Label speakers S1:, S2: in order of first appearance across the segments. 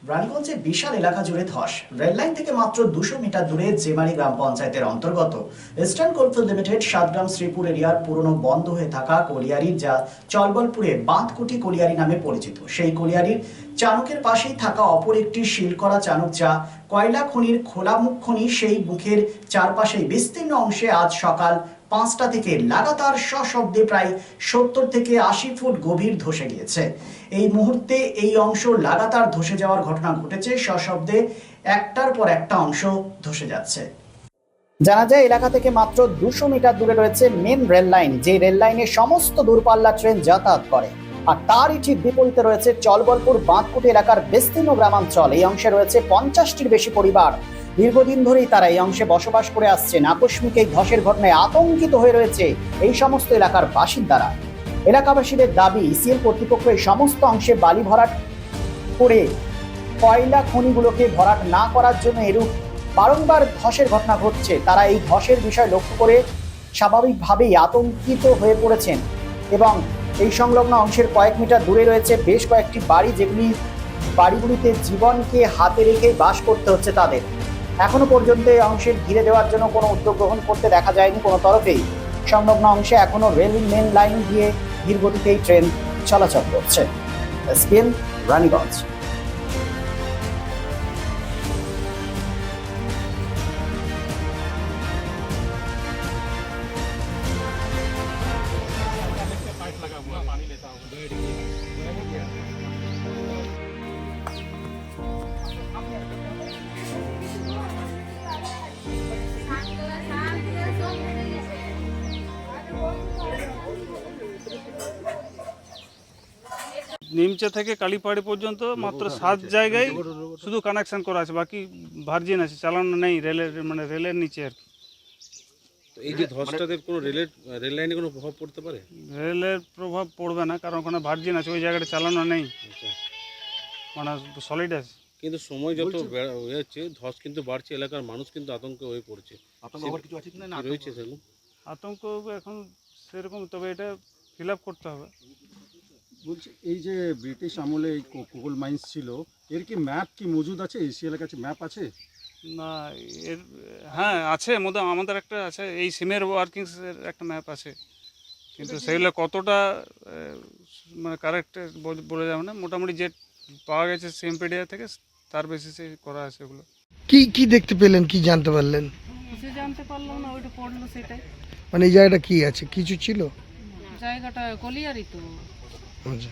S1: রানীগঞ্জে বিশাল এলাকা জুড়ে ধস। রেললাইন থেকে মাত্র 200 মিটার দূরে জেমারি গ্রাম পঞ্চায়েতের অন্তর্গত Eastern Coalfield Limited Satgram Sripur এরিয়ার পুরনো বন্ধ হয়ে থাকা কলিয়ারি, যা চলবলপুরে বাঁধকুটি কলিয়ারি নামে পরিচিত। সেই কলিয়ারির চানকের পাশেই থাকা অপর একটি শিল করা চানক, যা কয়লা খনির খোলা মুখ খনি, সেই মুখের চারপাশেই বিস্তীর্ণ অংশে আজ সকাল 5টা থেকে লাগাতার সশব্দে প্রায় 70 থেকে 80 ফুট গভীর ধসে গিয়েছে। এই মুহূর্তে এই অংশ লাগাতার ধসে যাওয়ার ঘটনা ঘটেছে। সশব্দে একটার পর একটা অংশ ধসে যাচ্ছে। জানা যায় এলাকা থেকে মাত্র 200 মিটার দূরে রয়েছে মেন রেল লাইন, যে রেল লাইনে সমস্ত দূরপাল্লা ট্রেন যাতায়াত করে। আর তারই ঠিক বিপরীতে রয়েছে চলবলপুর বাঁধকুটি এলাকার বিস্তীর্ণ গ্রামাঞ্চল। এই অংশে রয়েছে 50টির বেশি পরিবার। দীর্ঘদিন ধরেই তারা এই অংশে বসবাস করে আসছেন। আকস্মিক এই ধসের ঘটনায় আতঙ্কিত হয়ে রয়েছে এই সমস্ত এলাকার বাসিন্দারা। এলাকাবাসীদের দাবি, ইসিএল কর্তৃপক্ষ এই সমস্ত অংশে বালি ভরাট করে কয়লা খনিগুলোকে ভরাট না করার জন্য এরূপ বারংবার ধসের ঘটনা ঘটছে। তারা এই ধসের বিষয় লক্ষ্য করে স্বাভাবিকভাবেই আতঙ্কিত হয়ে পড়েছেন এবং এই সংলগ্ন অংশের কয়েক মিটার দূরে রয়েছে বেশ কয়েকটি বাড়ি, যেগুলি বাড়িগুলিতে জীবনকে হাতে রেখে বাস করতে হচ্ছে তাদের। এখনো পর্যন্ত এই অংশের ঘিরে দেওয়ার জন্য কোনো উদ্যোগ গ্রহণ করতে দেখা যায়নি কোনো তরফেই। সংলগ্ন অংশে এখনো রেল মেন লাইন দিয়ে ধীরগতিতেই ট্রেন চলাচল করছে। এসপিএন, রানীগঞ্জ।
S2: নিমচা থেকে কালীপাড়ি পর্যন্ত মাত্র 7 জায়গায় শুধু কানেকশন করা আছে, বাকি ভার্জিন আছে, চালানো নেই রেলের নিচে আর কি।
S3: তো এই যে ধসটাতে কোনো রেল লাইনে কোনো প্রভাব পড়তে পারে?
S2: রেলের প্রভাব পড়বে না, কারণ ওখানে ভার্জিন আছে, ওই জায়গাটা চালানো নেই, মানে সলিড আছে।
S3: কিন্তু সময় যত হচ্ছে ধস কিন্তু বাড়ছে, এলাকার মানুষ কিন্তু আতঙ্কে হয়ে পড়ছে। কিছু আছে না রয়েছে সেরকম
S2: আতঙ্ক এখন সেরকম, তবে এটা ফিল আপ করতে হবে।
S4: বলছি, এই যে ব্রিটিশ আমলে এই কোল মাইন্স ছিল, এর কি ম্যাপ কি মজুদ আছে? এসিএল এর কাছে ম্যাপ আছে?
S2: না, এর হ্যাঁ আছে, আমাদের একটা আছে, এই সিমের ওয়ার্কিংসের একটা ম্যাপ আছে, কিন্তু সেগুলো কতটা মানে কারেক্ট বলে যাবে না। মোটামুটি যে পাওয়া গেছে সিএমপিডিআর থেকে, তার বেসিসে করা আছে ওগুলো।
S5: কি দেখতে পেলেন, কি জানতে পারলেন?
S6: কিছু জানতে পারলাম না, ওইটা পড়লো সেটাই।
S5: মানে এই জায়গাটা কি আছে, কিছু ছিল?
S6: জায়গাটা কলিয়ারি তো
S5: আচ্ছা,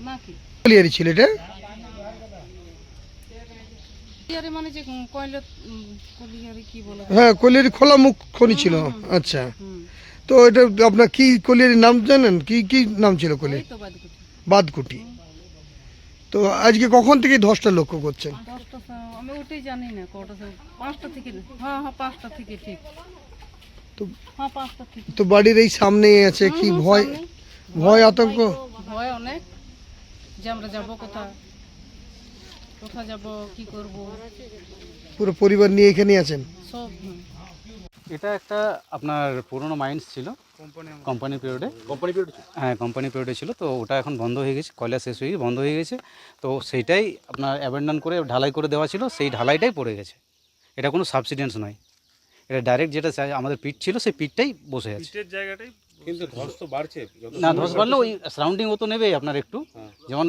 S6: নাকি
S5: কলিয়ারি ছিল এটা?
S6: কলিয়ারি মানে যে কয়লা, কলিয়ারি কি বলে?
S5: হ্যাঁ, কলিয়ারি খোলা মুখ খনি ছিল। আচ্ছা, তো এটা আপনার কি কলিয়ারির নাম জানেন? কি নাম ছিল কলিয়ারি?
S6: এই তো বাদকুটি।
S5: বাদকুটি। তো আজকে কখন থেকে ধসটা লক্ষ্য করছেন?
S6: 10টা আমি ওটাই জানি না, কটা 5টা থেকে। হ্যাঁ 5টা থেকে ঠিক।
S5: তো
S6: হ্যাঁ 5টা থেকে।
S5: তো বাড়ির এই সামনেই আছে, কি ভয় আতঙ্ক?
S6: ভয় অনেক, যে আমরা যাবো কোথায় যাব, কি করব,
S5: পুরো পরিবার নিয়ে এখানে আছেন?
S6: সব।
S7: এটা একটা আপনার পুরনো মাইন্স ছিল কোম্পানি পিরিয়ডে। হ্যাঁ, কোম্পানি পিরিয়ডে ছিল, তো ওটা এখন বন্ধ হয়ে গেছে, কয়লা শেষ হয়ে বন্ধ হয়ে গেছে। তো সেইটাই আপনার অ্যাবেন্ডন করে ঢালাই করে দেওয়া ছিল, সেই ঢালাইটাই পড়ে গেছে। এটা কোনো সাবসিডেন্স নয়, এটা ডাইরেক্ট যেটা আমাদের পিট ছিল সেই পিটটাই বসে আছে।
S2: পিচের জায়গাটাই
S3: কিন্তু ধস তো বাড়ছে।
S7: না, ধস বাড়লে ওই সারাউন্ডিং ও তো নেবেই আপনার একটু, যেমন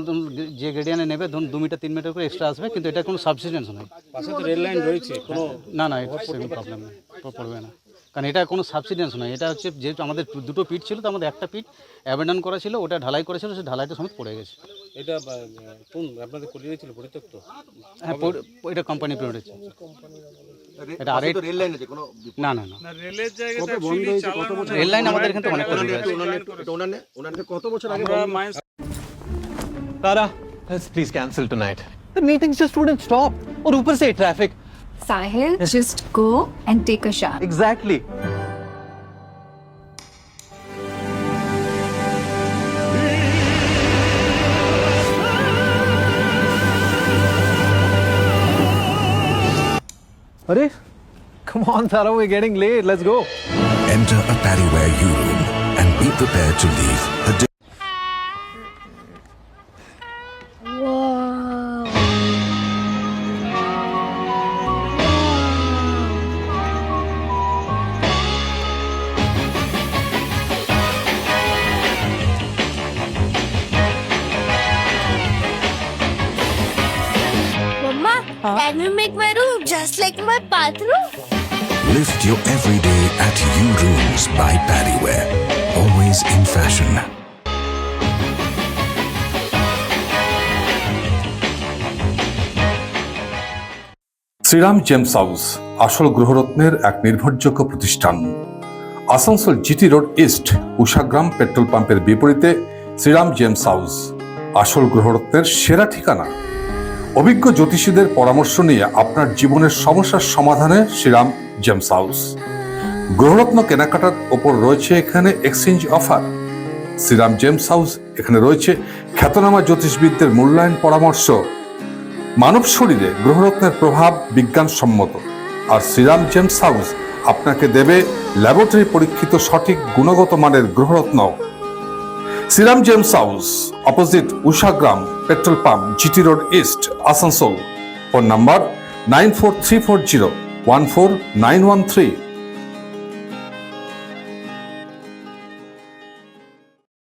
S7: যে গ্রেডিয়ানে নেবে ধরুন 2 মিটার 3 মিটার করে এক্সট্রা আসবে, কিন্তু এটা কোনো সাবসিডেন্স নয়।
S3: পাশে তো রেল লাইন রয়েছে, কোনো
S7: না এটা সেরকম প্রবলেম নেই, পড়বে না, কারণ এটা কোনো সাবসিডেন্স নয়। এটা হচ্ছে যেহেতু আমাদের দুটো পিট ছিল, তো আমাদের একটা পিট অ্যাবেন্ডন করা ছিল, ওটা ঢালাই করেছিল, সেই ঢালাইটা সমেত পড়ে গেছে।
S3: এটা কোন আপনাদের কলিয়ারি ছিল পরিত্যক্ত?
S7: হ্যাঁ, এটা কোম্পানি পিরিয়ড আছে। এটা আরেক রেল লাইন আছে কোনো? না,
S2: রেলের জায়গাটা চালানো
S7: রেল লাইন আমাদের এখান থেকে অনেকটা দূরে আছে।
S4: ওনাকে কত বছর আগে?
S8: Tara, let's please cancel tonight. The meetings just wouldn't stop. और ऊपर से traffic.
S9: Sahil, just go and take a shower.
S8: Exactly. Arey, come on, Tara, we're getting late. Let's go.
S10: Enter a Pariware U-Room and be prepared to leave a
S11: Mama, can we make my room just like my bathroom?
S10: Lift your everyday at U Rooms by Paddyware. Always in fashion.
S12: Sriram Gems House আসল গ্রহরত্নের এক নির্ভরযোগ্য প্রতিষ্ঠান। Asansol GT road east Ushagram petrol পাম্পের বিপরীতে Shriram Gems House আসল গ্রহরত্নের সেরা ঠিকানা। অভিজ্ঞ জ্যোতিষীদের পরামর্শ নিয়ে আপনার জীবনের সমস্যার সমাধানে শ্রীরাম জেমস হাউস। গ্রহরত্ন কেনাকাটার ওপর রয়েছে এখানে exchange offer. Sriram Gems House এখানে রয়েছে খ্যাতনামা জ্যোতিষবিদদের মূল্যায়ন পরামর্শ। মানব শরীরে গ্রহরত্নের প্রভাব বিজ্ঞানসম্মত, আর শ্রীরাম জেমস হাউস আপনাকে দেবে ল্যাবরেটরি পরীক্ষিত সঠিক গুণগত মানের গ্রহরত্ন। Shriram Gems House, opposite Ushagram petrol pump, GT road east, Asansol. Phone number 9434014913।